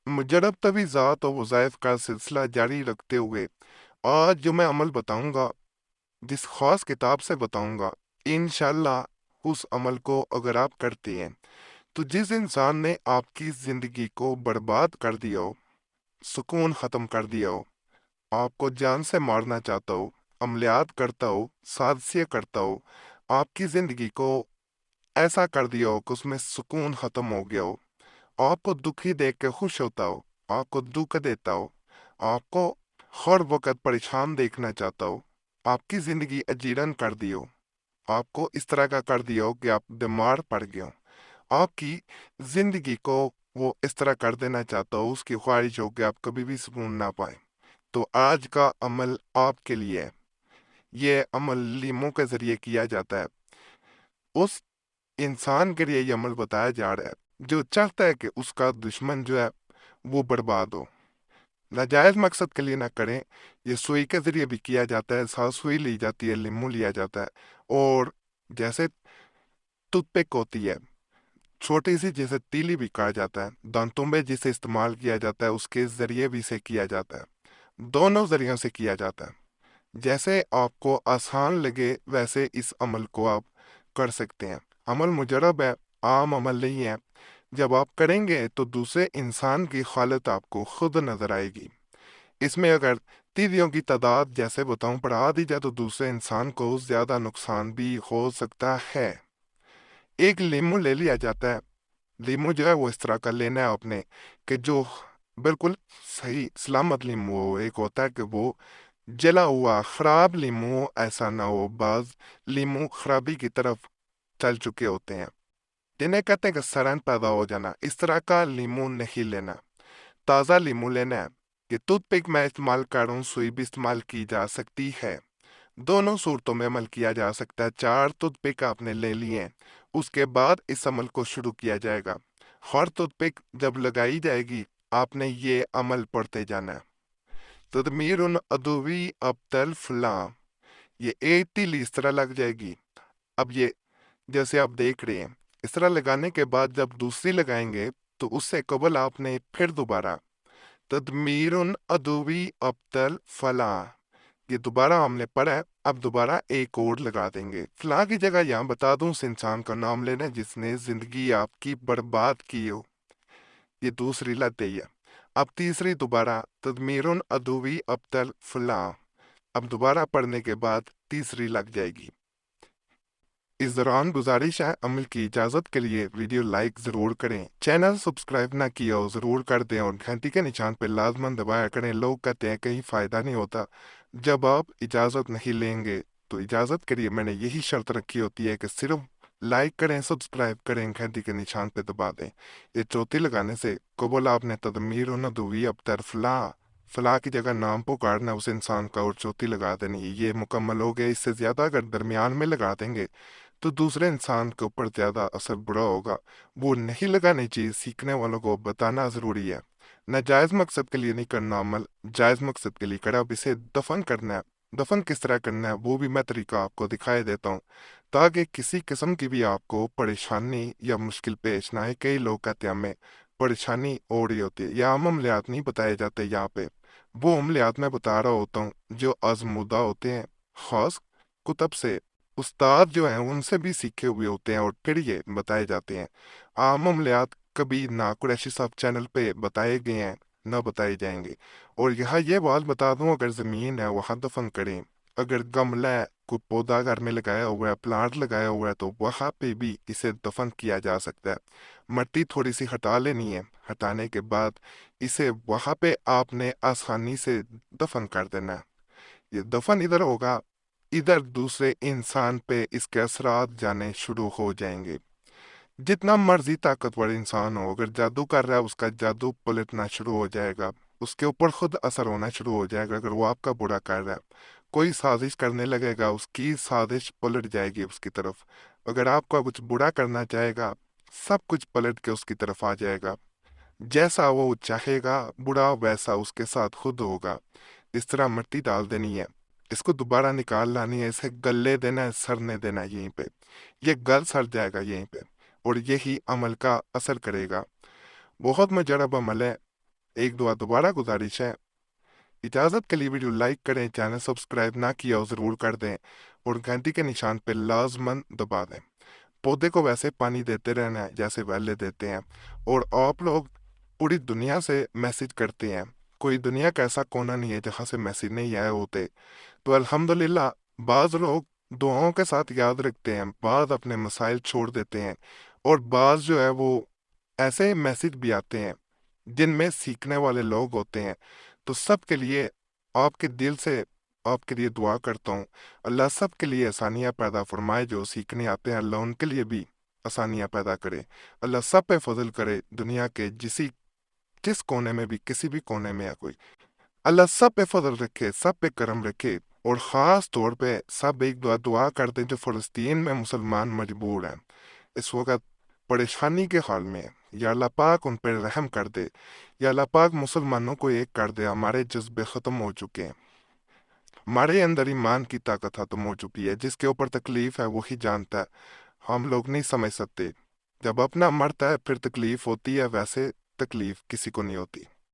मुजरब तवीज़ात और वज़ाइफ का सिलसिला जारी रखते हुए आज जो मैं अमल बताऊंगा, जिस ख़ास किताब से बताऊंगा, इंशाअल्लाह उस अमल को अगर आप करते हैं तो जिस इंसान ने आपकी ज़िंदगी को बर्बाद कर दिया हो, सुकून ख़त्म कर दिया हो, आपको जान से मारना चाहता हो, अमलियात करता हो, साजिशें करता हो, आपकी ज़िंदगी को ऐसा कर दिया हो कि उसमें सुकून ख़त्म हो गया हो, आपको दुखी देख के खुश होता हो, आपको दुख देता हो, आपको हर वक्त परेशान देखना चाहता हो, आपकी जिंदगी अजीरन कर दी हो, आपको इस तरह का कर दिया हो कि आप बीमार पड़ गए हो, आपकी जिंदगी को वो इस तरह कर देना चाहता हो, उसकी ख्वाहिश हो कि आप कभी भी सुकून ना पाए, तो आज का अमल आपके लिए है। ये अमल लीमों के जरिए किया जाता है। उस इंसान के लिए ये अमल बताया जा रहा है जो चाहता है कि उसका दुश्मन जो है वो बर्बाद हो। नाजायज मकसद के लिए ना करें। ये सुई के जरिए भी किया जाता है, साथ सुई ली जाती है, लीमू लिया जाता है, और जैसे टूथपिक होती है छोटी सी, जैसे तीली भी कहा जाता है, दांतों में जिसे इस्तेमाल किया जाता है उसके जरिए भी इसे किया जाता है। दोनों जरियों से किया जाता है। जैसे आपको आसान लगे वैसे इस अमल को आप कर सकते हैं। अमल मुजरब है, आम अमल नहीं है। जब आप करेंगे तो दूसरे इंसान की हालत आपको खुद नजर आएगी। इसमें अगर तीलियों की तादाद जैसे बताऊं बढ़ा दी जाए तो दूसरे इंसान को ज्यादा नुकसान भी हो सकता है। एक लीमू ले लिया जाता है। लीमू जो है वो इस तरह का लेना है आपने कि जो बिल्कुल सही सलामत लीमू हो। एक होता है कि वो जला हुआ खराब लीमू ऐसा ना हो। बाज लीमू खराबी की तरफ चल चुके होते हैं, जिन्हें कहते हैं कि सड़न पैदा हो जाना। इस तरह का लीमू नहीं लेना, ताज़ा लीमू लेना है। कि टूथपिक मैं इस्तेमाल कर रहा हूँ, सुई भी इस्तेमाल की जा सकती है। दोनों सूरतों में अमल किया जा सकता है। 4 टूथपिक आपने ले लिए हैं, उसके बाद इस अमल को शुरू किया जाएगा। हर टूथपिक जब लगाई जाएगी आपने ये अमल पढ़ते जाना है। तदमीरुन अदुवी अब्तल फला, ये एक तीली इस तरह लग जाएगी। अब ये जैसे आप देख रहे हैं, इस तरह लगाने के बाद जब दूसरी लगाएंगे तो उससे कबल आपने फिर दोबारा तदमीरुन अदुवी अब्तल फला, ये दोबारा हमने पढ़ा है। अब दोबारा एक और लगा देंगे। फला की जगह यहाँ बता दूं उस इंसान का नाम लेना जिसने जिंदगी आपकी बर्बाद की हो। ये दूसरी लत है ये। अब तीसरी दोबारा तदमीरुन अदुवी अब्तल फला, अब दोबारा पढ़ने के बाद तीसरी लग जाएगी। इस दौरान गुजारिश है, अमल की इजाज़त के लिए वीडियो लाइक ज़रूर करें, चैनल सब्सक्राइब ना किया हो ज़रूर कर दें और घंटी के निशान पर लाजमन दबाया करें। लोग कहते हैं कहीं फ़ायदा नहीं होता जब आप इजाज़त नहीं लेंगे, तो इजाज़त के लिए मैंने यही शर्त रखी होती है कि सिर्फ लाइक करें, सब्सक्राइब करें, घंटी के निशान पर दबा दें। ये चौथी लगाने से कबल आपने तदमीर न दुवी अब तरफला, फला की जगह नाम पुकारना उस इंसान का और चौथी लगा देनी। ये मुकम्मल हो गया। इससे ज़्यादा अगर दरमियान में लगा देंगे तो दूसरे इंसान के ऊपर ज्यादा असर बुरा होगा। वो नहीं लगानी चाहिए, सीखने वालों को बताना जरूरी है। नाजायज मकसद के लिए नहीं करना अमल, जायज मकसद के लिए करा। अब इसे दफन करना है। दफन किस तरह करना है वो भी मैं तरीका आपको दिखाई देता हूँ, ताकि किसी किस्म की भी आपको परेशानी या मुश्किल पेश ना आए। कई लोग कहते हैं हमें परेशानी हो रही होती है, या हम अमलियात नहीं बताए जाते यहाँ पे। वो अमलियात मैं बता रहा होता हूँ जो आजमूदा होते हैं, खास कुतब से, उस्ताद जो हैं उनसे भी सीखे हुए होते हैं, और फिर ये बताए जाते हैं। आम अमलियात कभी ना कुरैशी साहब चैनल पे बताए गए हैं, ना बताए जाएंगे। और यहाँ ये बात बता दूं, अगर ज़मीन है वहाँ दफन करें। अगर गमला है, कोई पौधा घर में लगाया हुआ है, प्लांट लगाया हुआ है, तो वहाँ पे भी इसे दफन किया जा सकता है। मिट्टी थोड़ी सी हटा लेनी है, हटाने के बाद इसे वहाँ पे आपने आसानी से दफन कर देना है। ये दफन इधर होगा, इधर दूसरे इंसान पे इसके असरात जाने शुरू हो जाएंगे। जितना मर्जी ताकतवर इंसान हो, अगर जादू कर रहा है उसका जादू पलटना शुरू हो जाएगा, उसके ऊपर खुद असर होना शुरू हो जाएगा। अगर वो आपका बुरा कर रहा है, कोई साजिश करने लगेगा, उसकी साजिश पलट जाएगी उसकी तरफ। अगर आपका कुछ बुरा करना चाहेगा, सब कुछ पलट के उसकी तरफ आ जाएगा। जैसा वो चाहेगा बुरा वैसा उसके साथ खुद होगा। इस तरह मिट्टी डाल देनी है, इसको दोबारा निकाल लानी है, इसे गलने देना है, सड़ने देना है यहीं पे। ये गल सड़ जाएगा यहीं पे, और यही अमल का असर करेगा। बहुत मुजरब अमल है। ایک دعا دوبارہ گزارش ہے، اجازت کے لیے ویڈیو لائک کریں، چینل سبسکرائب نہ کیا ہو ضرور کر دیں اور گھنٹی کے نشان پہ لازماً دبا دیں۔ پودے کو ویسے پانی دیتے رہنا ہے جیسے پہلے دیتے ہیں، اور آپ لوگ پوری دنیا سے میسج کرتے ہیں، کوئی دنیا کا ایسا کونا نہیں ہے جہاں سے میسج نہیں آئے ہوتے۔ تو الحمدللہ بعض لوگ دعاؤں کے ساتھ یاد رکھتے ہیں، بعض اپنے مسائل چھوڑ دیتے ہیں، اور بعض جو ہے وہ ایسے میسج بھی آتے ہیں جن میں سیکھنے والے لوگ ہوتے ہیں۔ تو سب کے لیے آپ کے دل سے آپ کے لیے دعا کرتا ہوں، اللہ سب کے لیے آسانیاں پیدا فرمائے، جو سیکھنے آتے ہیں اللہ ان کے لیے بھی آسانیاں پیدا کرے، اللہ سب پہ فضل کرے، دنیا کے جس کونے میں بھی کسی بھی کونے میں ہے کوئی، اللہ سب پہ فضل رکھے، سب پہ کرم رکھے، اور خاص طور پہ سب ایک دعا کر دیں جو فلسطین میں مسلمان مجبور ہیں، اس وقت پریشانی کے حال میں ہیں۔ یا اللہ پاک ان پہ رحم کر دے، یا اللہ پاک مسلمانوں کو ایک کر دے، ہمارے جذبے ختم ہو چکے ہیں، ہمارے اندر ایمان کی طاقت ختم ہو چکی ہے، جس کے اوپر تکلیف ہے وہی جانتا ہے، ہم لوگ نہیں سمجھ سکتے، جب اپنا مرتا ہے پھر تکلیف ہوتی ہے، ویسے تکلیف کسی کو نہیں ہوتی۔